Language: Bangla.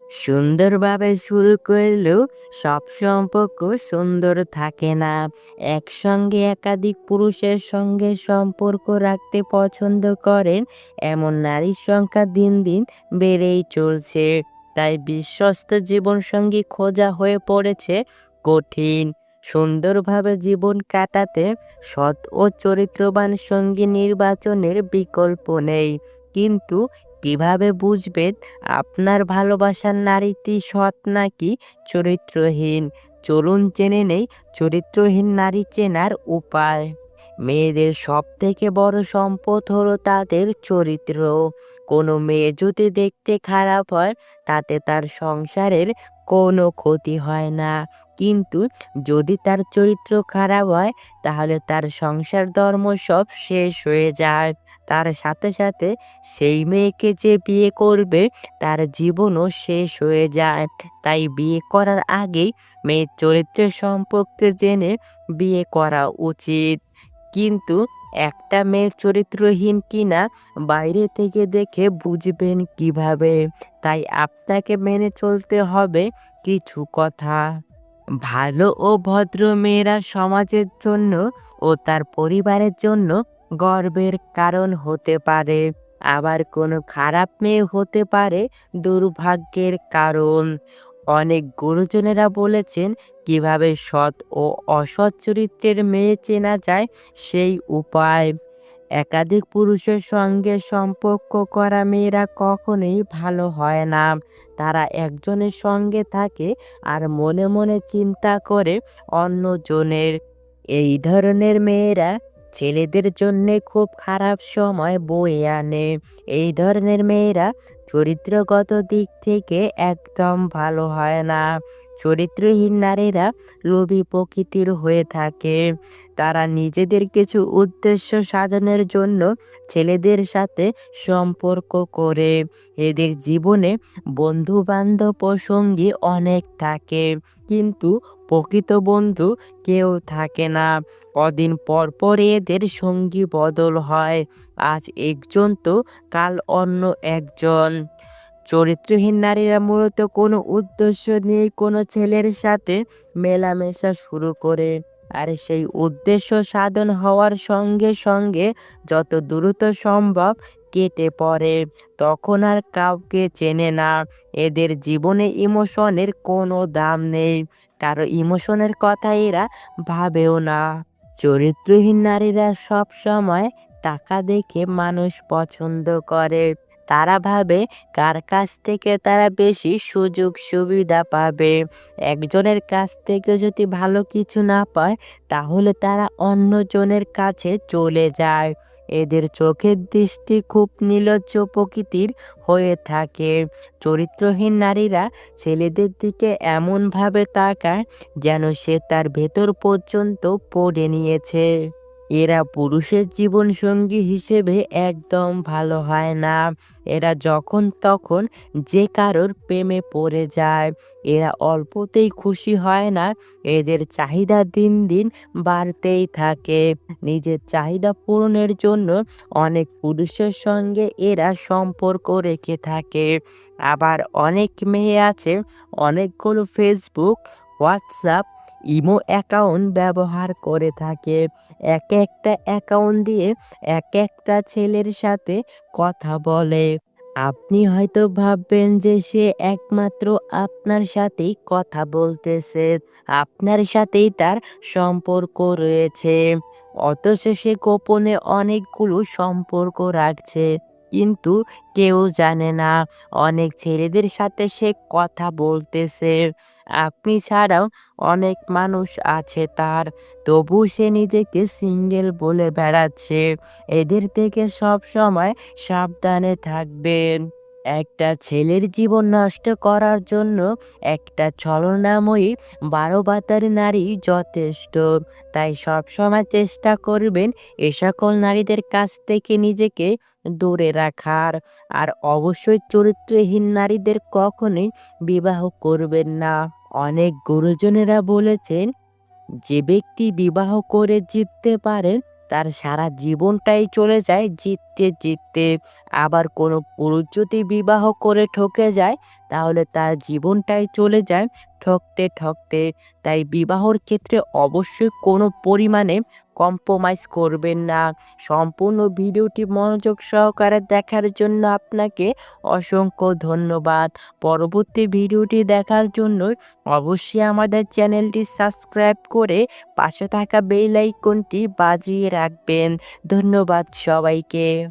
সুন্দরভাবে শুরু করলেও সব সম্পর্ক সুন্দর থাকে না। একসঙ্গে একাধিক পুরুষের সঙ্গে সম্পর্ক রাখতে পছন্দ করেন এমন নারীর সংখ্যা দিন দিন বেড়েই চলছে। তাই বিশ্বস্ত জীবনসঙ্গী খোঁজা হয়ে পড়েছে কঠিন। সুন্দরভাবে জীবন কাটাতে সৎ ও চরিত্রবান সঙ্গী নির্বাচনের বিকল্প নেই। কিন্তু কিভাবে বুঝবেন আপনার ভালোবাসার নারীটি সৎ নাকি চরিত্রহীন? চলুন জেনে নেই চরিত্রহীন নারী চেনার উপায়। মেয়েদের সবথেকে বড় সম্পদ হলো তাদের চরিত্র। কোনো মেয়ে যদি দেখতে খারাপ হয় তাতে তার সংসারের কোনো ক্ষতি হয় না। কিন্তু যদি তার চরিত্র খারাপ হয় তাহলে তার সংসার ধর্ম সব শেষ হয়ে যায়। তার সাথে সাথে সেই মেয়েকে যে বিয়ে করবে তার জীবনও শেষ হয়ে যায়। তাই বিয়ে করার আগেই মেয়ের চরিত্রের সম্পর্কে জেনে বিয়ে করা উচিত। কিন্তু একটা মেয়ে চরিত্রহীন কিনা বাইরে থেকে দেখে বুঝবেন কিভাবে? তাই আপনাকে মেনে চলতে হবে কিছু কথা। ভালো ও ভদ্র মেয়েরা সমাজের জন্য ও তার পরিবারের জন্য গর্বের কারণ হতে পারে। আবার কোনো খারাপ মেয়ে হতে পারে দুর্ভাগ্যের কারণ। অনেক গুরুজনেরা বলেছেন কিভাবে সৎ ও অসৎ চরিত্রের মেয়ে চেনা যায় সেই উপায়। একাধিক পুরুষের সঙ্গে সম্পর্ক করা মেয়েরা কখনোই ভালো হয় না। তারা একজনের সঙ্গে থাকে আর মনে মনে চিন্তা করে অন্যজনের। এই ধরনের মেয়েরা ছেলেদের জন্যে খুব খারাপ সময় বয়ে আনে। এই ধরনের মেয়েরা চরিত্রগত দিক থেকে একদম ভালো হয় না। চরিত্রহীন নারীরা লোভী প্রকৃতির হয়ে থাকে। তারা নিজেদের কিছু উদ্দেশ্য সাধনের জন্য ছেলেদের সাথে সম্পর্ক করে। এদের জীবনে বন্ধু বান্ধব ও সঙ্গী অনেক থাকে, কিন্তু প্রকৃত বন্ধু কেউ থাকে না। কদিন পর পর এদের সঙ্গী বদল হয়। আজ একজন তো কাল অন্য একজন। চরিত্রহীন নারীরা মূলত কোনো উদ্দেশ্য নিয়ে কোনো ছেলের সাথে মেলামেশা শুরু করে। আর সেই উদ্দেশ্য সাধন হওয়ার সঙ্গে সঙ্গে যত দ্রুত সম্ভব কেটে পড়ে। তখন আর কাউকে চেনে না। এদের জীবনে ইমোশনের কোনো দাম নেই। কারো ইমোশনের কথা এরা ভাবেও না। চরিত্রহীন নারীরা সব সময় টাকা দেখে মানুষ পছন্দ করে। তারা ভাবে কার কাছ থেকে তারা বেশি সুযোগ সুবিধা পাবে। একজনের কাছ থেকে যদি ভালো কিছু না পায় তাহলে তারা অন্যজনের কাছে চলে যায়। এদের চোখের দৃষ্টি খুব নির্লজ্জ প্রকৃতির হয়ে থাকে। চরিত্রহীন নারীরা ছেলেদের দিকে এমনভাবে তাকায় যেন সে তার ভেতর পর্যন্ত পড়ে নিয়েছে। এরা পুরুষের জীবনসঙ্গী হিসেবে একদম ভালো হয় না। এরা যখন তখন যে কারোর প্রেমে পড়ে যায়। এরা অল্পতেই খুশি হয় না। এদের চাহিদা দিন দিন বাড়তেই থাকে। নিজের চাহিদা পূরণের জন্য অনেক পুরুষের সঙ্গে এরা সম্পর্ক রেখে থাকে। আবার অনেক মেয়ে আছে অনেকগুলো ফেসবুক, হোয়াটসঅ্যাপ, ইমো অ্যাকাউন্ট ব্যবহার করে থাকে। এক একটা অ্যাকাউন্ট দিয়ে এক একটা ছেলের সাথে কথা বলে। আপনি হয়তো ভাববেন যে সে একমাত্র আপনার সাথেই কথা বলতেছে, আপনার সাথেই তার সম্পর্ক রয়েছে। অথচ সে গোপনে অনেকগুলো সম্পর্ক রাখছে। কিন্তু কেউ জানে না অনেক ছেলেদের সাথে সে কথা বলতেছে। আপনি ছাড়াও অনেক মানুষ আছে তার, তবু সে নিজেকে সিঙ্গেল বলে বেড়াচ্ছে। এদের থেকে সব সময় সাবধানে থাকবেন। একটা ছেলের জীবন নষ্ট করার জন্য একটা ছলনাময়ী 12 নারী যথেষ্ট। তাই সবসময় চেষ্টা করবেন এ সকল নারীদের কাছ থেকে নিজেকে দূরে রাখার। আর অবশ্যই চরিত্রহীন নারীদের কখনোই বিবাহ করবেন না। অনেক গুরুজনেরা বলেছেন যে ব্যক্তি বিবাহ করে জিততে পারেন তার সারা জীবনটাই চলে যায় জিততে জিততে। আবার কোনো পুরুষ যদি বিবাহ করে ঠকে যায় তাহলে তার জীবনটাই চলে যায় ঠকতে, ঠকতে। তাই বিবাহর ক্ষেত্রে অবশ্যই কোনো পরিমাণে কম্প্রোমাইজ করবেন না। সম্পূর্ণ ভিডিওটি মনোযোগ সহকারে দেখার জন্য আপনাকে অসংখ্য ধন্যবাদ। পরবর্তী ভিডিওটি দেখার জন্য অবশ্যই আমাদের চ্যানেলটি সাবস্ক্রাইব করে পাশে থাকা বেল আইকনটি বাজিয়ে রাখবেন। ধন্যবাদ সবাইকে।